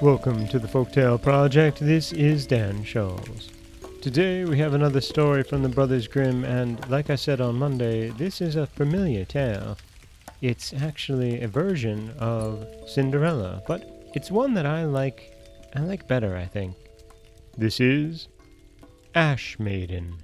Welcome to the Folktale Project. This is Dan Scholes. Today we have another story from the Brothers Grimm, and like I said on Monday, this is a familiar tale. It's actually a version of Cinderella, but it's one that I like better, I think. This is Ash-Maiden.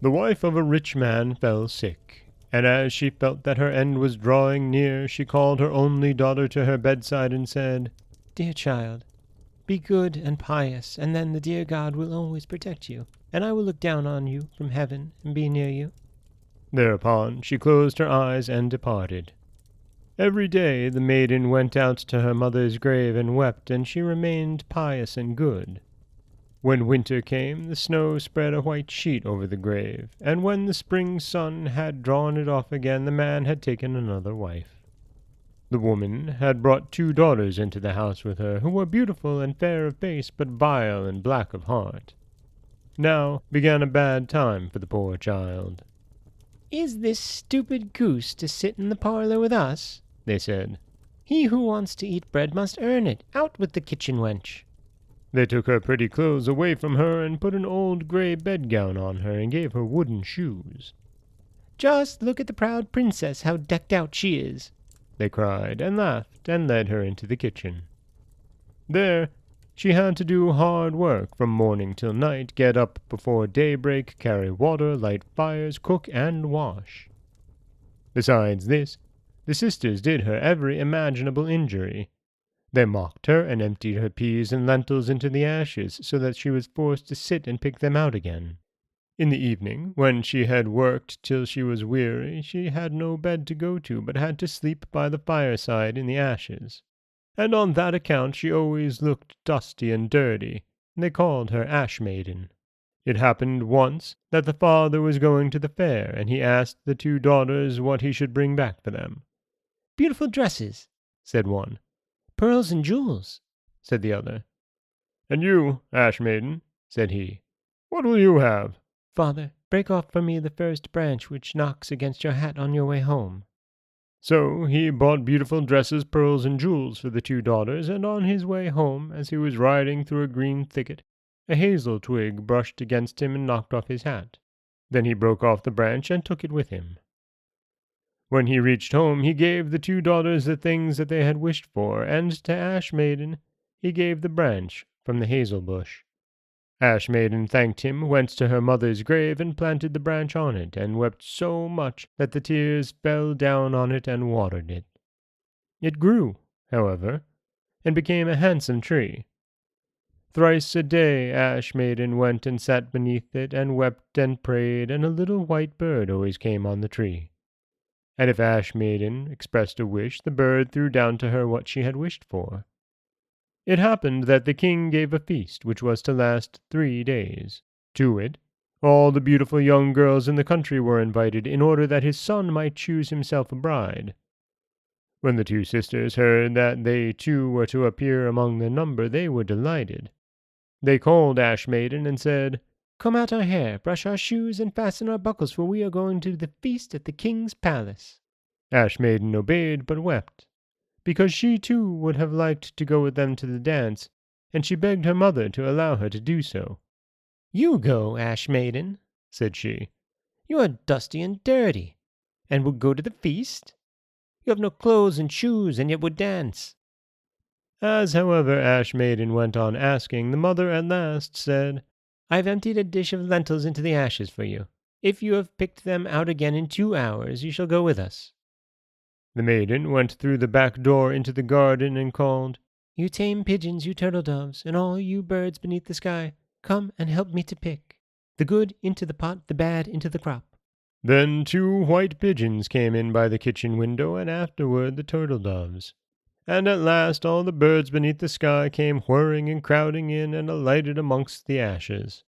The wife of a rich man fell sick, and as she felt that her end was drawing near, she called her only daughter to her bedside and said, "Dear child, be good and pious, and then the dear God will always protect you, and I will look down on you from heaven and be near you." Thereupon she closed her eyes and departed. Every day the maiden went out to her mother's grave and wept, and she remained pious and good. When winter came, the snow spread a white sheet over the grave, and when the spring sun had drawn it off again, the man had taken another wife. The woman had brought 2 daughters into the house with her, who were beautiful and fair of face, but vile and black of heart. Now began a bad time for the poor child. "Is this stupid goose to sit in the parlor with us?" they said. "He who wants to eat bread must earn it. Out with the kitchen wench." They took her pretty clothes away from her and put an old gray bedgown on her and gave her wooden shoes. "Just look at the proud princess, how decked out she is," they cried, and laughed, and led her into the kitchen. There she had to do hard work from morning till night, get up before daybreak, carry water, light fires, cook, and wash. Besides this, the sisters did her every imaginable injury. They mocked her and emptied her peas and lentils into the ashes, so that she was forced to sit and pick them out again. In the evening, when she had worked till she was weary, she had no bed to go to, but had to sleep by the fireside in the ashes. And on that account she always looked dusty and dirty, and they called her Ash-Maiden. It happened once that the father was going to the fair, and he asked the 2 daughters what he should bring back for them. "Beautiful dresses," said one. "Pearls and jewels," said the other. "And you, Ash-Maiden," said he, "what will you have?" "Father, break off for me the first branch which knocks against your hat on your way home." So he bought beautiful dresses, pearls, and jewels for the 2 daughters, and on his way home, as he was riding through a green thicket, a hazel twig brushed against him and knocked off his hat. Then he broke off the branch and took it with him. When he reached home, he gave the 2 daughters the things that they had wished for, and to Ash-Maiden he gave the branch from the hazel bush. Ash-Maiden thanked him, went to her mother's grave, and planted the branch on it, and wept so much that the tears fell down on it and watered it. It grew, however, and became a handsome tree. Thrice a day Ash-Maiden went and sat beneath it, and wept and prayed, and a little white bird always came on the tree. And if Ash-Maiden expressed a wish, the bird threw down to her what she had wished for. It happened that the king gave a feast which was to last 3 days. To it, all the beautiful young girls in the country were invited, in order that his son might choose himself a bride. When the 2 sisters heard that they too were to appear among the number, they were delighted. They called Ash-Maiden and said, "Comb out our hair, brush our shoes, and fasten our buckles, for we are going to the feast at the king's palace." Ash-Maiden obeyed, but wept, because she too would have liked to go with them to the dance, and she begged her mother to allow her to do so. "You go, Ash-Maiden," said she. "You are dusty and dirty, and would go to the feast? You have no clothes and shoes, and yet would dance." As, however, Ash-Maiden went on asking, the mother at last said, "I have emptied a dish of lentils into the ashes for you. If you have picked them out again in 2 hours, you shall go with us." The maiden went through the back door into the garden and called, "You tame pigeons, you turtle doves, and all you birds beneath the sky, come and help me to pick. The good into the pot, the bad into the crop." Then 2 white pigeons came in by the kitchen window, and afterward the turtle doves. And at last all the birds beneath the sky came whirring and crowding in and alighted amongst the ashes.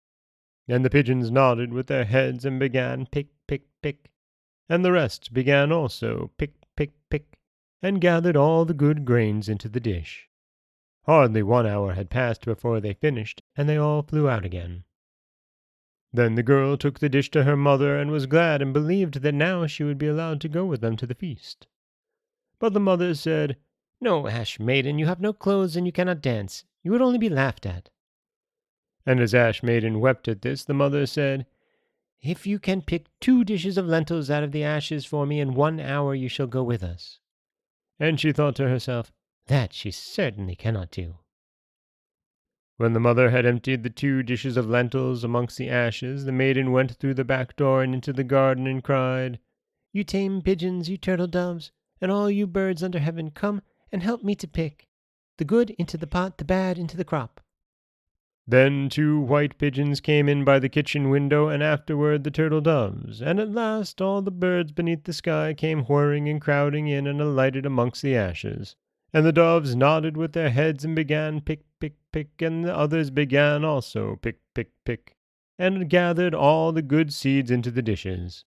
And the pigeons nodded with their heads and began pick, pick, pick. And the rest began also pick, pick, pick, and gathered all the good grains into the dish. Hardly 1 hour had passed before they finished, and they all flew out again. Then the girl took the dish to her mother, and was glad and believed that now she would be allowed to go with them to the feast. But the mother said, "No, Ash-Maiden, you have no clothes and you cannot dance. You would only be laughed at." And as Ash-Maiden wept at this, the mother said, "If you can pick 2 dishes of lentils out of the ashes for me in 1 hour, you shall go with us." And she thought to herself, "That she certainly cannot do." When the mother had emptied the 2 dishes of lentils amongst the ashes, the maiden went through the back door and into the garden and cried, "You tame pigeons, you turtle doves, and all you birds under heaven, come and help me to pick the good into the pot, the bad into the crop." Then 2 white pigeons came in by the kitchen window, and afterward the turtle doves, and at last all the birds beneath the sky came whirring and crowding in and alighted amongst the ashes. And the doves nodded with their heads and began pick, pick, pick, and the others began also pick, pick, pick, and gathered all the good seeds into the dishes.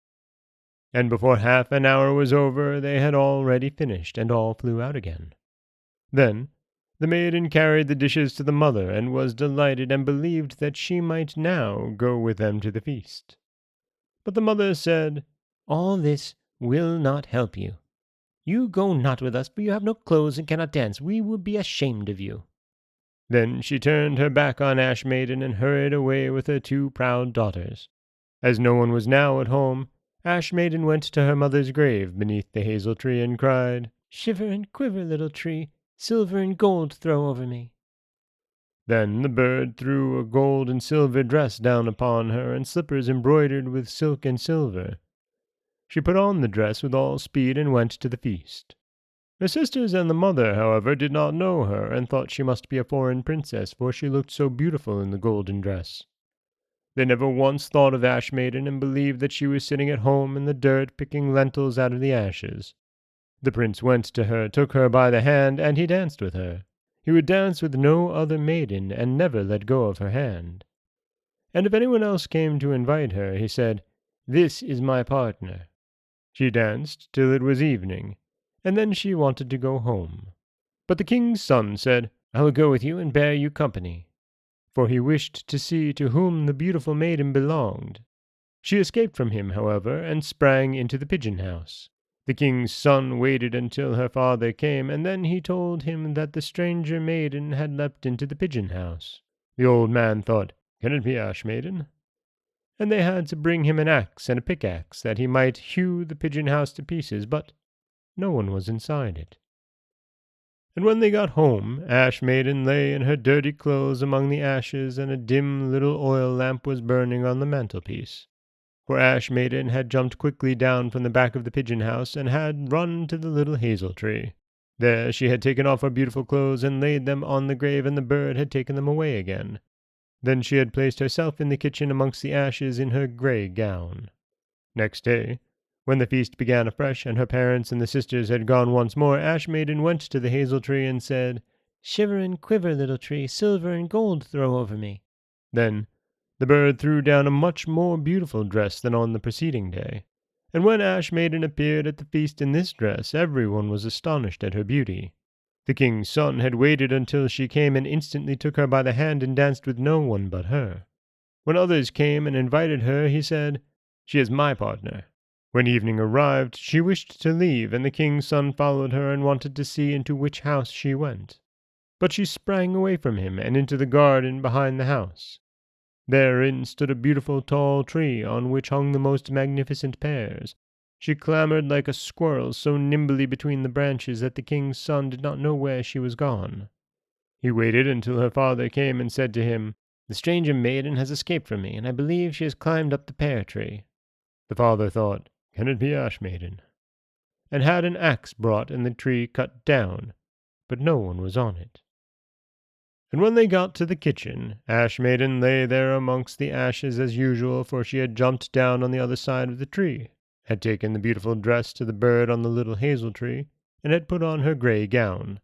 And before half an hour was over, they had already finished, and all flew out again. Then the maiden carried the dishes to the mother, and was delighted, and believed that she might now go with them to the feast. But the mother said, "All this will not help you. You go not with us, for you have no clothes and cannot dance. We would be ashamed of you." Then she turned her back on Ash-Maiden and hurried away with her 2 proud daughters. As no one was now at home, Ash-Maiden went to her mother's grave beneath the hazel tree and cried, "Shiver and quiver, little tree, silver and gold throw over me." Then the bird threw a gold and silver dress down upon her, and slippers embroidered with silk and silver. She put on the dress with all speed and went to the feast. Her sisters and the mother, however, did not know her, and thought she must be a foreign princess, for she looked so beautiful in the golden dress. They never once thought of Ash-Maiden, and believed that she was sitting at home in the dirt picking lentils out of the ashes. The prince went to her, took her by the hand, and he danced with her. He would dance with no other maiden, and never let go of her hand. And if anyone else came to invite her, he said, "This is my partner." She danced till it was evening, and then she wanted to go home. But the king's son said, "I will go with you and bear you company," for he wished to see to whom the beautiful maiden belonged. She escaped from him, however, and sprang into the pigeon-house. The king's son waited until her father came, and then he told him that the stranger maiden had leapt into the pigeon-house. The old man thought, "Can it be Ash-Maiden?" And they had to bring him an axe and a pickaxe, that he might hew the pigeon-house to pieces, but no one was inside it. And when they got home, Ash-Maiden lay in her dirty clothes among the ashes, and a dim little oil lamp was burning on the mantelpiece. For Ash-Maiden had jumped quickly down from the back of the pigeon-house, and had run to the little hazel tree. There she had taken off her beautiful clothes, and laid them on the grave, and the bird had taken them away again. Then she had placed herself in the kitchen amongst the ashes in her grey gown. Next day, when the feast began afresh, and her parents and the sisters had gone once more, Ash-Maiden went to the hazel tree and said, "Shiver and quiver, little tree, silver and gold throw over me." Then the bird threw down a much more beautiful dress than on the preceding day. And when Ash-Maiden appeared at the feast in this dress, everyone was astonished at her beauty. The king's son had waited until she came, and instantly took her by the hand and danced with no one but her. When others came and invited her, he said, "She is my partner." When evening arrived, she wished to leave, and the king's son followed her and wanted to see into which house she went. But she sprang away from him and into the garden behind the house. Therein stood a beautiful tall tree, on which hung the most magnificent pears. She clambered like a squirrel so nimbly between the branches that the king's son did not know where she was gone. He waited until her father came and said to him, "The stranger maiden has escaped from me, and I believe she has climbed up the pear tree." The father thought, "Can it be Ash-Maiden?" and had an axe brought and the tree cut down, but no one was on it. And when they got to the kitchen, Ash-Maiden lay there amongst the ashes as usual, for she had jumped down on the other side of the tree, had taken the beautiful dress to the bird on the little hazel tree, and had put on her grey gown.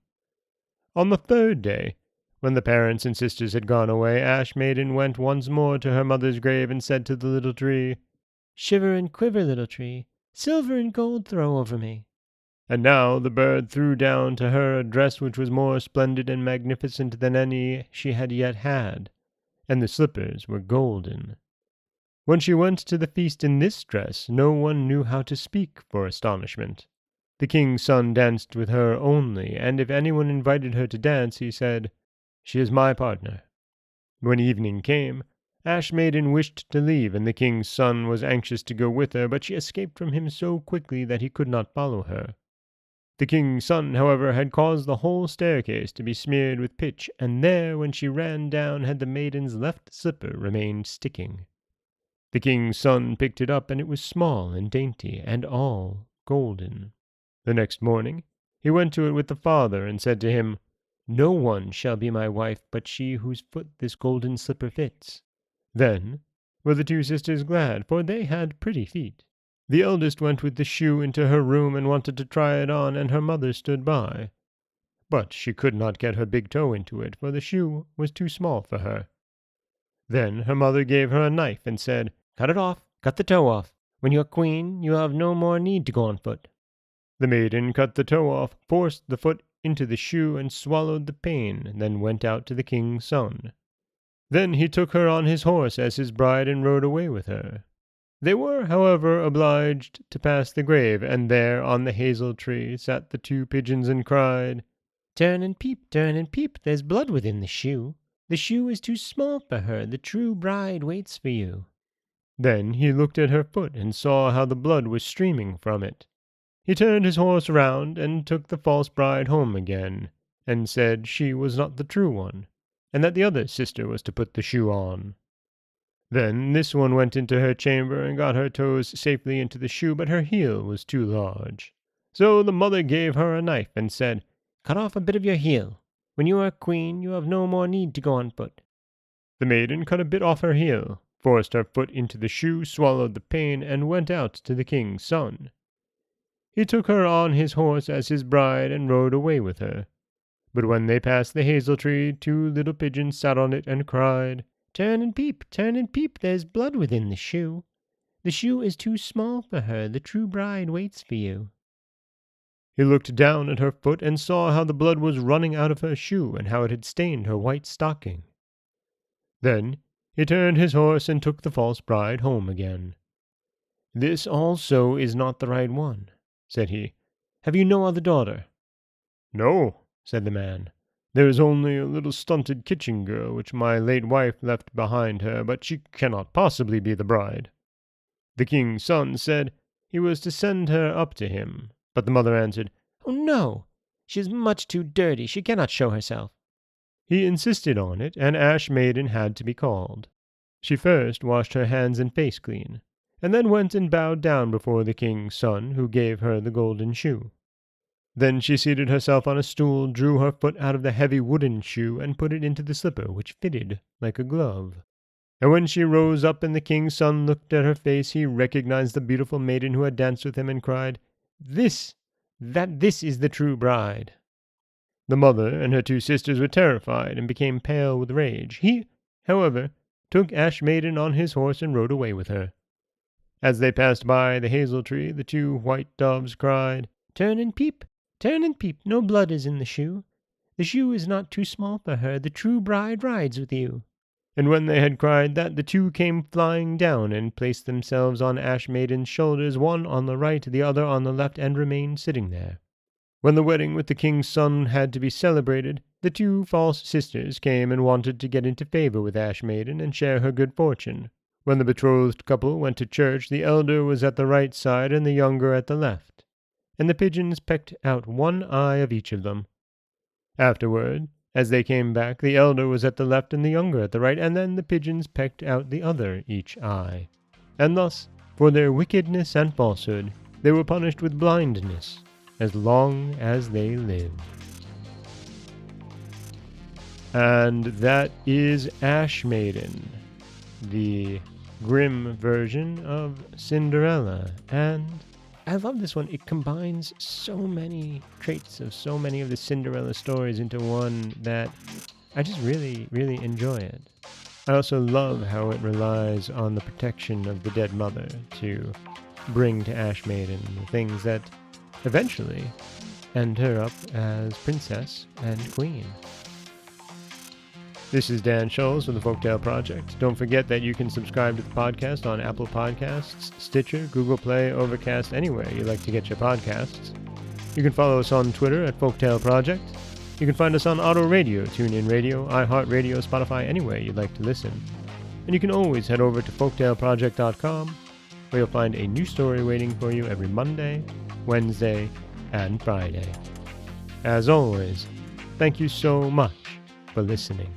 On the 3rd day, when the parents and sisters had gone away, Ash-Maiden went once more to her mother's grave and said to the little tree, "Shiver and quiver, little tree, silver and gold throw over me." And now the bird threw down to her a dress which was more splendid and magnificent than any she had yet had, and the slippers were golden. When she went to the feast in this dress, no one knew how to speak for astonishment. The king's son danced with her only, and if anyone invited her to dance, he said, "She is my partner." When evening came, Ash-Maiden wished to leave, and the king's son was anxious to go with her, but she escaped from him so quickly that he could not follow her. The king's son, however, had caused the whole staircase to be smeared with pitch, and there, when she ran down, had the maiden's left slipper remained sticking. The king's son picked it up, and it was small and dainty, and all golden. The next morning he went to it with the father, and said to him, "No one shall be my wife but she whose foot this golden slipper fits." Then were the two sisters glad, for they had pretty feet. The eldest went with the shoe into her room and wanted to try it on, and her mother stood by. But she could not get her big toe into it, for the shoe was too small for her. Then her mother gave her a knife and said, "Cut it off, cut the toe off. When you are queen, you have no more need to go on foot." The maiden cut the toe off, forced the foot into the shoe, and swallowed the pain, and then went out to the king's son. Then he took her on his horse as his bride and rode away with her. They were, however, obliged to pass the grave, and there on the hazel tree sat the two pigeons and cried, turn and peep, there's blood within the shoe. The shoe is too small for her, the true bride waits for you." Then he looked at her foot and saw how the blood was streaming from it. He turned his horse round and took the false bride home again, and said she was not the true one, and that the other sister was to put the shoe on. Then this one went into her chamber and got her toes safely into the shoe, but her heel was too large. So the mother gave her a knife and said, "Cut off a bit of your heel. When you are queen, you have no more need to go on foot." The maiden cut a bit off her heel, forced her foot into the shoe, swallowed the pain, and went out to the king's son. He took her on his horse as his bride and rode away with her. But when they passed the hazel tree, two little pigeons sat on it and cried, turn and peep, there's blood within the shoe. The shoe is too small for her, the true bride waits for you." He looked down at her foot and saw how the blood was running out of her shoe, and how it had stained her white stocking. Then he turned his horse and took the false bride home again. "This also is not the right one," said he. "Have you no other daughter?" "No," said the man. "There is only a little stunted kitchen girl which my late wife left behind her, but she cannot possibly be the bride." The king's son said he was to send her up to him, but the mother answered, "Oh no, she is much too dirty, she cannot show herself." He insisted on it, and Ash-Maiden had to be called. She first washed her hands and face clean, and then went and bowed down before the king's son, who gave her the golden shoe. Then she seated herself on a stool, drew her foot out of the heavy wooden shoe, and put it into the slipper, which fitted like a glove. And when she rose up and the king's son looked at her face, he recognized the beautiful maiden who had danced with him, and cried, This is the true bride." The mother and her two sisters were terrified, and became pale with rage. He, however, took Ash-Maiden on his horse and rode away with her. As they passed by the hazel tree, the two white doves cried, turn and peep, no blood is in the shoe. The shoe is not too small for her, the true bride rides with you." And when they had cried that, the two came flying down and placed themselves on Ash-Maiden's shoulders, one on the right, the other on the left, and remained sitting there. When the wedding with the king's son had to be celebrated, the two false sisters came and wanted to get into favor with Ash-Maiden and share her good fortune. When the betrothed couple went to church, the elder was at the right side and the younger at the left, and the pigeons pecked out one eye of each of them. Afterward, as they came back, the elder was at the left and the younger at the right, and then the pigeons pecked out the other each eye. And thus, for their wickedness and falsehood, they were punished with blindness as long as they lived. And that is Ash-Maiden, the grim version of Cinderella. And I love this one. It combines so many traits of so many of the Cinderella stories into one that I just really, really enjoy it. I also love how it relies on the protection of the dead mother to bring to Ash-Maiden the things that eventually end her up as princess and queen. This is Dan Scholes from the Folktale Project. Don't forget that you can subscribe to the podcast on Apple Podcasts, Stitcher, Google Play, Overcast, anywhere you like to get your podcasts. You can follow us on Twitter at Folktale Project. You can find us on Auto Radio, TuneIn Radio, iHeartRadio, Spotify, anywhere you'd like to listen. And you can always head over to folktaleproject.com, where you'll find a new story waiting for you every Monday, Wednesday, and Friday. As always, thank you so much for listening.